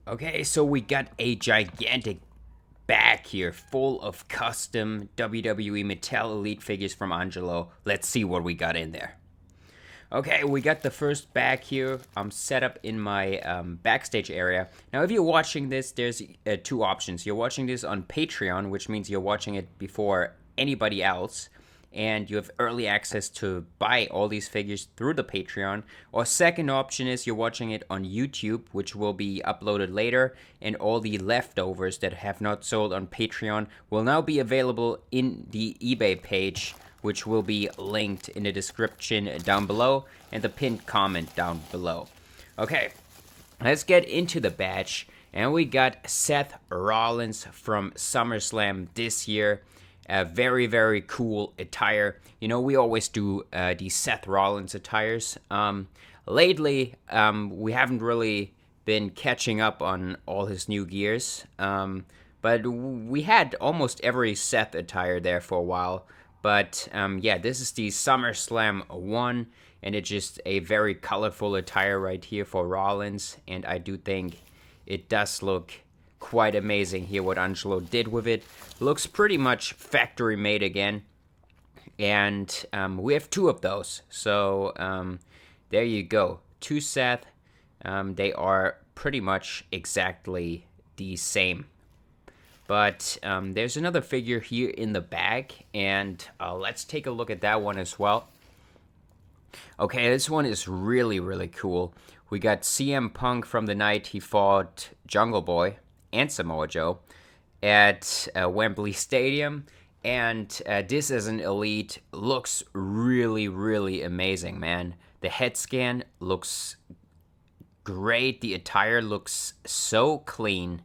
Okay, so we got a gigantic bag here full of custom WWE Mattel Elite figures from Angelo. Let's see what we got in there. Okay, we got the first bag here. I'm set up in my backstage area. Now, if you're watching this, there's two options. You're watching this on Patreon, which means you're watching it before anybody else, and you have early access to buy all these figures through the Patreon. Or second option is you're watching it on YouTube, which will be uploaded later, and all the leftovers that have not sold on Patreon will now be available in the eBay page, which will be linked in the description down below and the pinned comment down below. Okay, let's get into the batch. And we got Seth Rollins from SummerSlam this year. A very, very cool attire. You know, we always do the Seth Rollins attires. Lately, we haven't really been catching up on all his new gears. But we had almost every Seth attire there for a while. But yeah, this is the SummerSlam 1, and it's just a very colorful attire right here for Rollins. And I do think it does look quite amazing here what Angelo did with it. Looks pretty much factory made again. And we have two of those. So there you go. Two Seth. They are pretty much exactly the same. But there's another figure here in the bag, and let's take a look at that one as well. Okay, this one is really, really cool. We got CM Punk from the night he fought Jungle Boy and Samoa Joe at Wembley Stadium. And this as an Elite looks really, really amazing, man. The head scan looks great. The attire looks so clean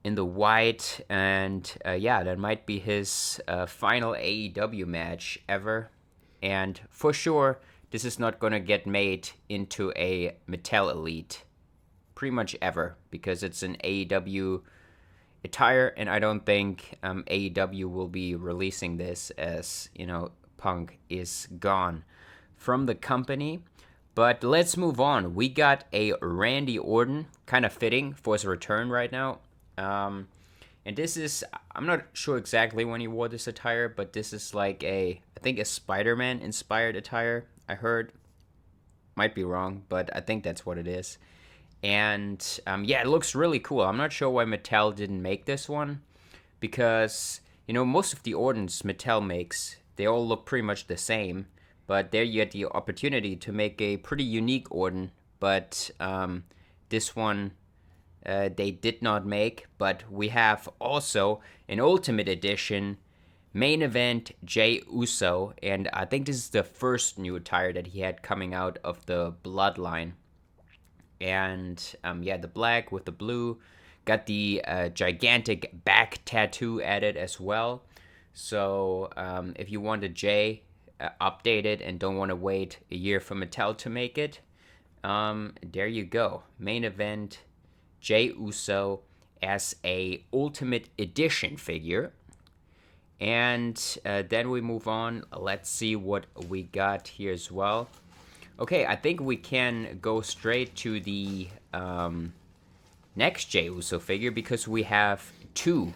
in the white, and yeah, that might be his final AEW match ever. And for sure, this is not gonna get made into a Mattel Elite pretty much ever, because it's an AEW attire, and I don't think AEW will be releasing this, as you know, Punk is gone from the company. But let's move on. We got a Randy Orton, kind of fitting for his return right now. And this is, I'm not sure exactly when he wore this attire, but this is like I think a Spider-Man inspired attire, I heard. Might be wrong, but I think that's what it is. And yeah, it looks really cool. I'm not sure why Mattel didn't make this one, because, you know, most of the Ordens Mattel makes, they all look pretty much the same, but there you get the opportunity to make a pretty unique Orden, but this one they did not make. But we have also an Ultimate Edition main event Jey Uso, and I think this is the first new attire that he had coming out of the Bloodline. And yeah, the black with the blue, got the gigantic back tattoo added as well. So if you want a Jey updated and don't want to wait a year for Mattel to make it, there you go. Main event Jey Uso as a Ultimate Edition figure. And then we move on. Let's see what we got here as well. Okay, I think we can go straight to the next Jey Uso figure, because we have two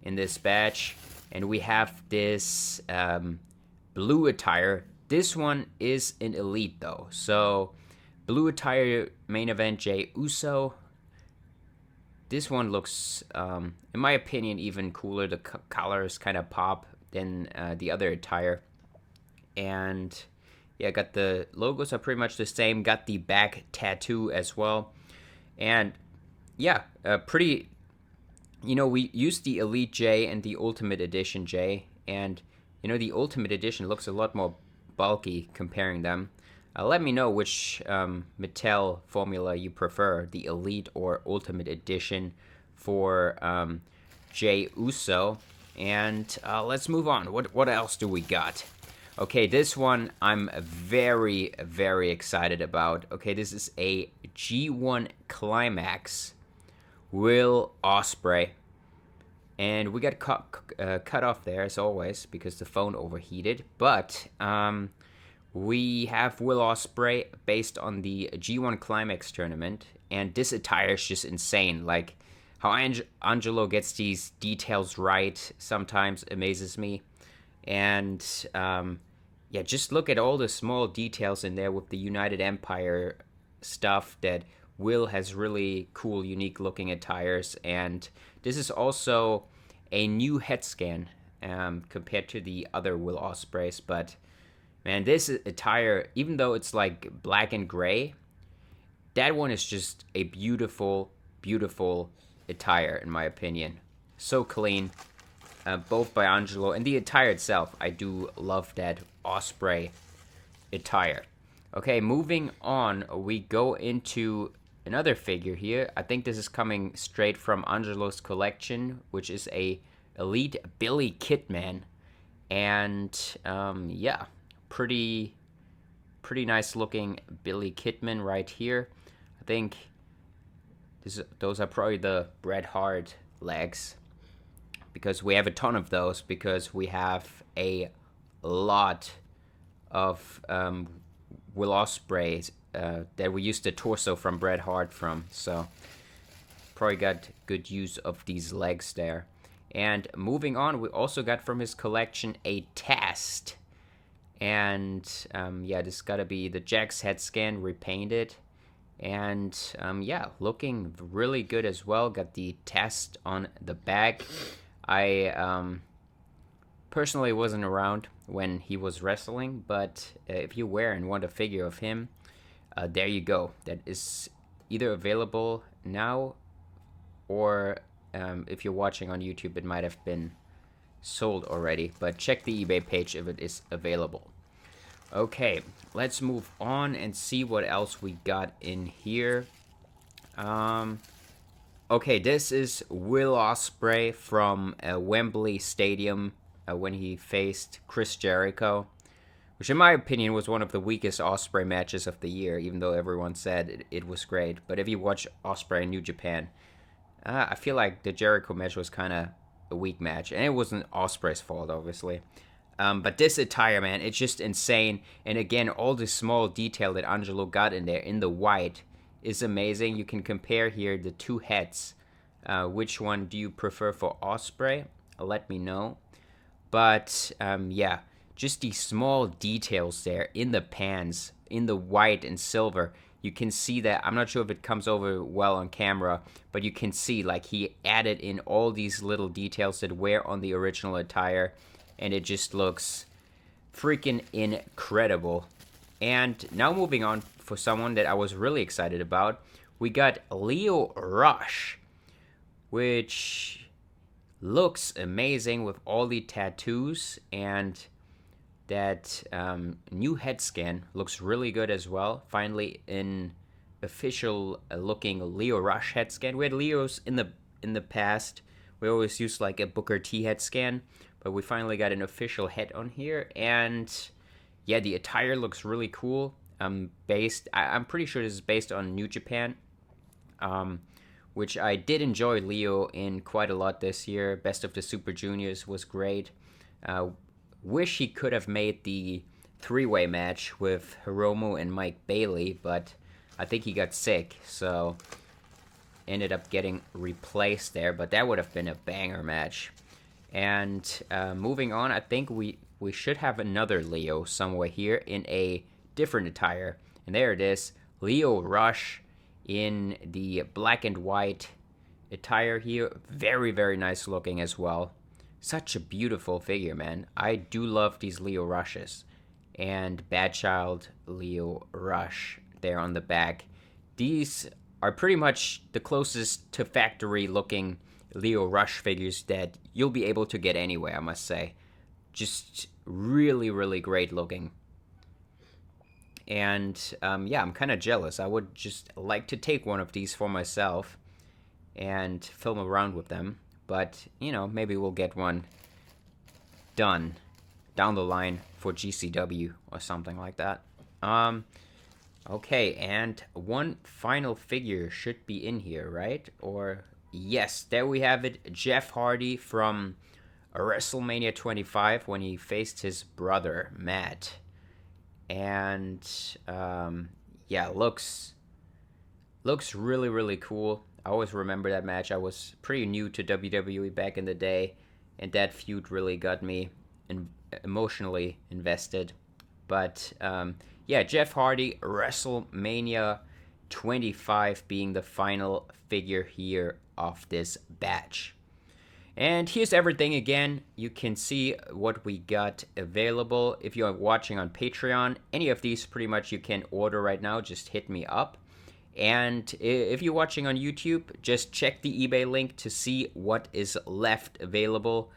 in this batch. And we have this blue attire. This one is an Elite though. So blue attire main event Jey Uso. This one looks, in my opinion, even cooler. The colors kind of pop than the other attire. And yeah, got the logos are pretty much the same. Got the back tattoo as well. And yeah, pretty, you know, we used the Elite Jey and the Ultimate Edition Jey. And, you know, the Ultimate Edition looks a lot more bulky comparing them. Let me know which Mattel formula you prefer, the Elite or Ultimate Edition for Jey Uso. And let's move on. What else do we got? Okay, this one I'm very, very excited about. Okay, this is a G1 Climax Will Ospreay. And we got cut off there, as always, because the phone overheated. But we have Will Ospreay based on the G1 Climax tournament. and this attire is just insane. Like how Angelo gets these details right sometimes amazes me. And yeah, just look at all the small details in there with the United Empire stuff that Will has really cool, unique looking attires. And this is also a new head scan compared to the other Will Ospreys. But man, this attire, even though it's like black and gray, that one is just a beautiful, beautiful attire, in my opinion. So clean, both by Angelo and the attire itself. I do love that Osprey attire. Okay, moving on, we go into another figure here. I think this is coming straight from Angelo's collection, which is a Elite Billy Kidman. And yeah, pretty nice looking Billy Kidman right here. I think those are probably the Bret Hart legs, because we have a ton of those, because we have a lot of Will Ospreys that we used the torso from Bret Hart from. So probably got good use of these legs there. And moving on, we also got from his collection a test. And yeah, this got to be the Jax head scan repainted. And yeah, looking really good as well. Got the test on the back. I personally wasn't around when he was wrestling, but if you wear and want a figure of him, there you go. That is either available now, or if you're watching on YouTube, it might have been sold already. But check the eBay page if it is available. Okay, let's move on and see what else we got in here. Okay, this is Will Ospreay from Wembley Stadium when he faced Chris Jericho, which in my opinion was one of the weakest Ospreay matches of the year, even though everyone said it was great. But if you watch Ospreay in New Japan, I feel like the Jericho match was kind of a weak match, and it wasn't Ospreay's fault, obviously. But this attire, man, it's just insane. And again, all the small detail that Angelo got in there in the white is amazing. You can compare here the two heads. Which one do you prefer for Ospreay? Let me know. But yeah, just these small details there in the pants, in the white and silver. You can see that. I'm not sure if it comes over well on camera, but you can see like he added in all these little details that were on the original attire, and it just looks freaking incredible. And now moving on, for someone that I was really excited about, we got Lio Rush, which looks amazing with all the tattoos, and that new head scan looks really good as well. Finally, an official looking Lio Rush head scan. We had Leos in the past. We always used like a Booker T head scan, but we finally got an official head on here. And yeah, the attire looks really cool. I'm pretty sure this is based on New Japan, which I did enjoy Lio in quite a lot this year. Best of the Super Juniors was great. Wish he could have made the three-way match with Hiromu and Mike Bailey, but I think he got sick, so ended up getting replaced there. But that would have been a banger match. And moving on, I think we should have another Lio somewhere here in a different attire. And there it is, Lio Rush in the black and white attire here. Very, very nice looking as well. Such a beautiful figure, man. I do love these Lio Rushes. And Bad Child Lio Rush there on the back. These are pretty much the closest to factory looking Lio Rush figures that you'll be able to get anywhere, I must say. Just really, really great looking. And yeah, I'm kind of jealous. I would just like to take one of these for myself and film around with them. But, you know, maybe we'll get one done down the line for GCW or something like that. Okay, and one final figure should be in here, right? Or, yes, there we have it. Jeff Hardy from WrestleMania 25 when he faced his brother, Matt. And, yeah, looks Looks really, really cool. I always remember that match. I was pretty new to WWE back in the day, and that feud really got me emotionally invested. But yeah, Jeff Hardy, WrestleMania 25 being the final figure here of this batch. And here's everything again. You can see what we got available. If you're watching on Patreon, any of these pretty much you can order right now. Just hit me up. And if you're watching on YouTube, just check the eBay link to see what is left available.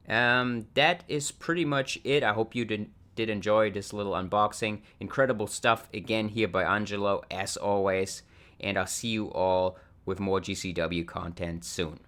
That is pretty much it. I hope you did enjoy this little unboxing. Incredible stuff again here by Angelo, as always. And I'll see you all with more GCW content soon.